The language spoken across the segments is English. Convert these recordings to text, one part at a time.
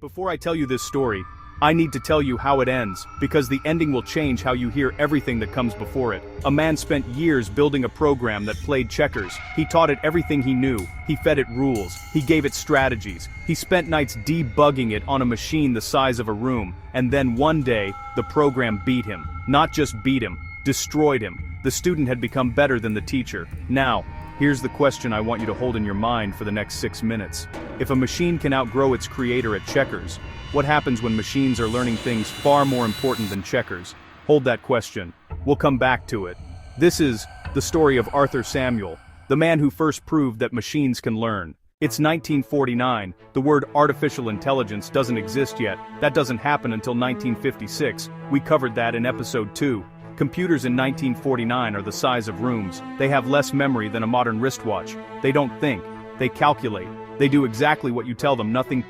Before I tell you this story, I need to tell you how it ends, because the ending will change how you hear everything that comes before it. A man spent years building a program that played checkers. He taught it everything he knew. He fed it rules. He gave it strategies. He spent nights debugging it on a machine the size of a room. And then one day, the program beat him. Not just beat him, destroyed him. The student had become better than the teacher. Now, here's the question I want you to hold in your mind for the next 6 minutes. If a machine can outgrow its creator at checkers, what happens when machines are learning things far more important than checkers? Hold that question. We'll come back to it. This is the story of Arthur Samuel, the man who first proved that machines can learn. It's 1949. The word artificial intelligence doesn't exist yet. That doesn't happen until 1956. We covered that in episode 2. Computers in 1949 are the size of rooms. They have less memory than a modern wristwatch. They don't think. They calculate. They do exactly what you tell them. Nothing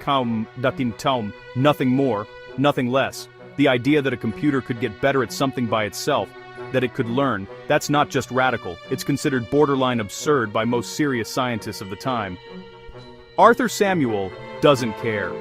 more, nothing less. The idea that a computer could get better at something by itself, that it could learn, that's not just radical. It's considered borderline absurd by most serious scientists of the time. Arthur Samuel doesn't care.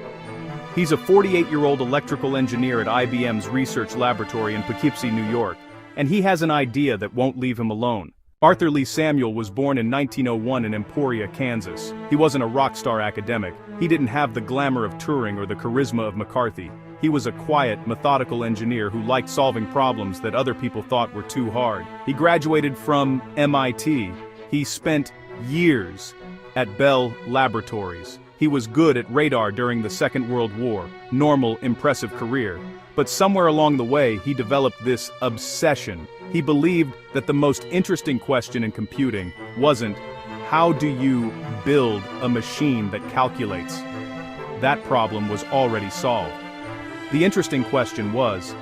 He's a 48-year-old electrical engineer at IBM's research laboratory in Poughkeepsie, New York. And he has an idea that won't leave him alone. Arthur Lee Samuel was born in 1901 in Emporia, Kansas. He wasn't a rock star academic. He didn't have the glamour of Turing or the charisma of McCarthy. He was a quiet, methodical engineer who liked solving problems that other people thought were too hard. He graduated from MIT. He spent years at Bell Laboratories. He was good at radar during the Second World War. Normal, impressive career. But somewhere along the way, he developed this obsession. He believed that the most interesting question in computing wasn't, how do you build a machine that calculates? That problem was already solved. The interesting question was,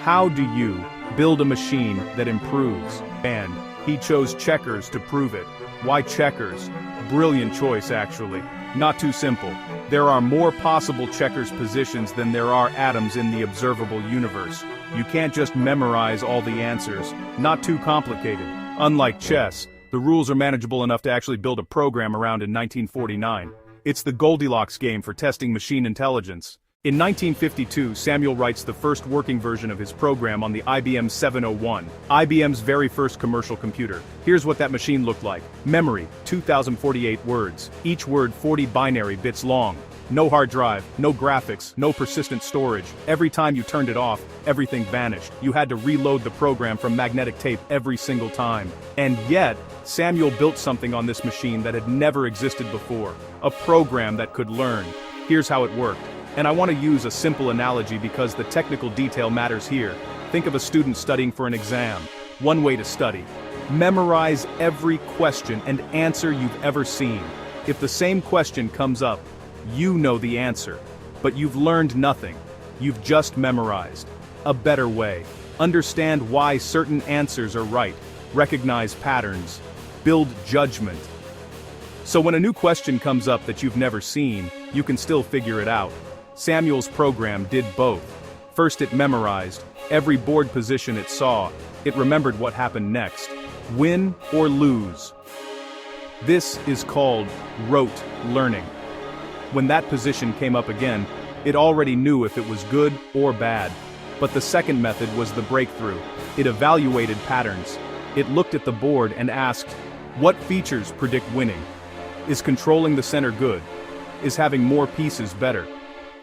how do you build a machine that improves? And he chose checkers to prove it. Why checkers? Brilliant choice, actually. Not too simple. There are more possible checkers positions than there are atoms in the observable universe. You can't just memorize all the answers. Not too complicated. Unlike chess, the rules are manageable enough to actually build a program around in 1949. It's the Goldilocks game for testing machine intelligence. In 1952, Samuel writes the first working version of his program on the IBM 701, IBM's very first commercial computer. Here's what that machine looked like. Memory, 2,048 words, each word 40 binary bits long. No hard drive, no graphics, no persistent storage. Every time you turned it off, everything vanished. You had to reload the program from magnetic tape every single time. And yet, Samuel built something on this machine that had never existed before. A program that could learn. Here's how it worked. And I want to use a simple analogy because the technical detail matters here. Think of a student studying for an exam. One way to study. Memorize every question and answer you've ever seen. If the same question comes up, you know the answer. But you've learned nothing. You've just memorized. A better way. Understand why certain answers are right. Recognize patterns. Build judgment. So when a new question comes up that you've never seen, you can still figure it out. Samuel's program did both. First it memorized every board position it saw. It remembered what happened next. Win or lose. This is called rote learning. When that position came up again, it already knew if it was good or bad. But the second method was the breakthrough. It evaluated patterns. It looked at the board and asked, what features predict winning? Is controlling the center good? Is having more pieces better?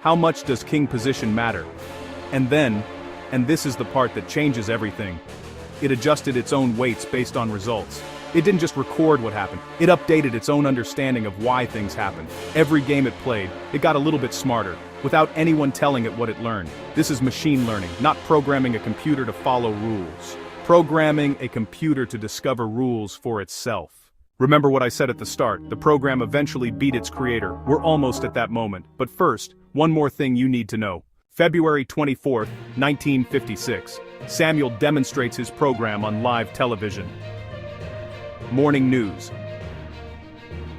How much does king position matter? And then, and this is the part that changes everything, it adjusted its own weights based on results. It didn't just record what happened, it updated its own understanding of why things happened. Every game it played, it got a little bit smarter, without anyone telling it what it learned. This is machine learning, not programming a computer to follow rules. Programming a computer to discover rules for itself. Remember what I said at the start, the program eventually beat its creator. We're almost at that moment. But first, one more thing you need to know. February 24, 1956. Samuel demonstrates his program on live television. Morning news.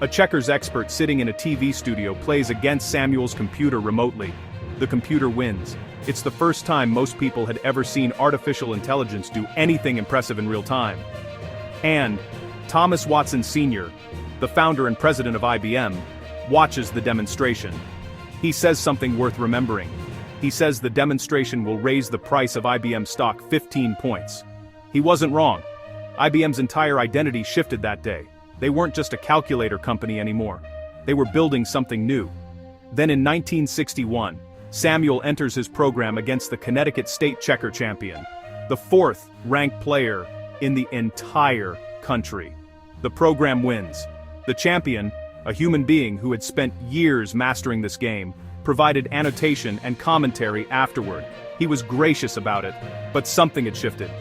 A checkers expert sitting in a TV studio plays against Samuel's computer remotely. The computer wins. It's the first time most people had ever seen artificial intelligence do anything impressive in real time. And Thomas Watson Sr., the founder and president of IBM, watches the demonstration. He says something worth remembering. He says the demonstration will raise the price of IBM stock 15 points. He wasn't wrong. IBM's entire identity shifted that day. They weren't just a calculator company anymore. They were building something new. Then in 1961, Samuel enters his program against the Connecticut State checker champion, the fourth-ranked player in the entire country. The program wins. The champion, a human being who had spent years mastering this game, provided annotation and commentary afterward. He was gracious about it, but something had shifted.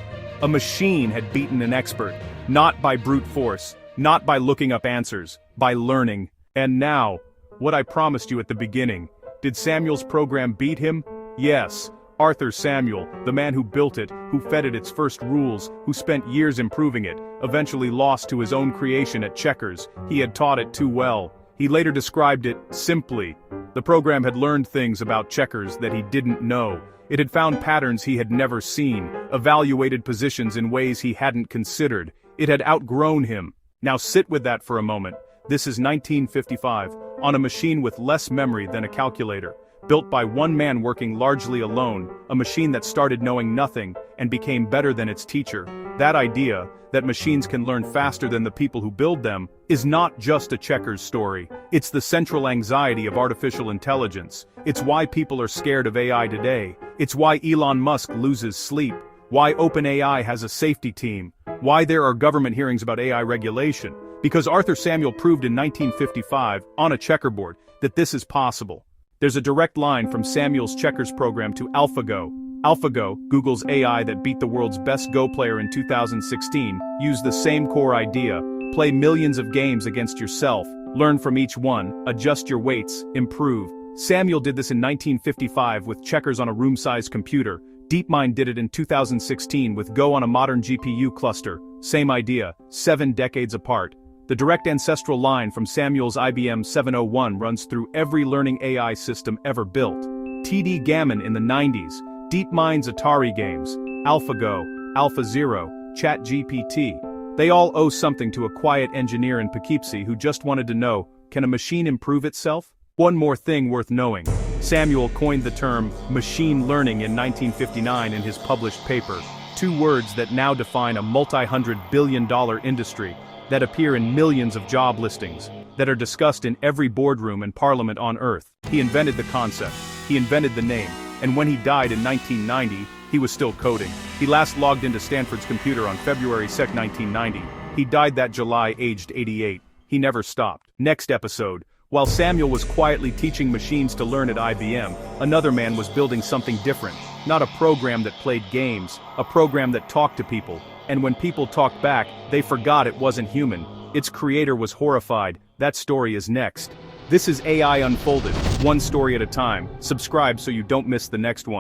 A machine had beaten an expert, not by brute force, not by looking up answers, by learning. And now, what I promised you at the beginning, did Samuel's program beat him? Yes. Arthur Samuel, the man who built it, who fed it its first rules, who spent years improving it, eventually lost to his own creation at checkers. He had taught it too well. He later described it simply. The program had learned things about checkers that he didn't know. It had found patterns he had never seen, evaluated positions in ways he hadn't considered. It had outgrown him. Now sit with that for a moment. This is 1955, on a machine with less memory than a calculator. Built by one man working largely alone, a machine that started knowing nothing and became better than its teacher. That idea, that machines can learn faster than the people who build them, is not just a checkers story. It's the central anxiety of artificial intelligence. It's why people are scared of AI today. It's why Elon Musk loses sleep. Why OpenAI has a safety team. Why there are government hearings about AI regulation. Because Arthur Samuel proved in 1955, on a checkerboard, that this is possible. There's a direct line from Samuel's checkers program to AlphaGo. AlphaGo, Google's AI that beat the world's best Go player in 2016, used the same core idea: play millions of games against yourself, learn from each one, adjust your weights, improve. Samuel did this in 1955 with checkers on a room-sized computer. DeepMind did it in 2016 with Go on a modern GPU cluster. Same idea, 7 decades apart. The direct ancestral line from Samuel's IBM 701 runs through every learning AI system ever built. TD Gammon in the 90s, DeepMind's Atari games, AlphaGo, AlphaZero, ChatGPT. They all owe something to a quiet engineer in Poughkeepsie who just wanted to know, can a machine improve itself? One more thing worth knowing. Samuel coined the term machine learning in 1959 in his published paper, 2 words that now define a multi-hundred-billion-dollar industry, that appear in millions of job listings, that are discussed in every boardroom and parliament on Earth. He invented the concept, he invented the name, and when he died in 1990, he was still coding. He last logged into Stanford's computer on February 2, 1990. He died that July aged 88. He never stopped. Next episode. While Samuel was quietly teaching machines to learn at IBM, another man was building something different. Not a program that played games, a program that talked to people. And when people talked back, they forgot it wasn't human. Its creator was horrified. That story is next. This is AI Unfolded, one story at a time. Subscribe so you don't miss the next one.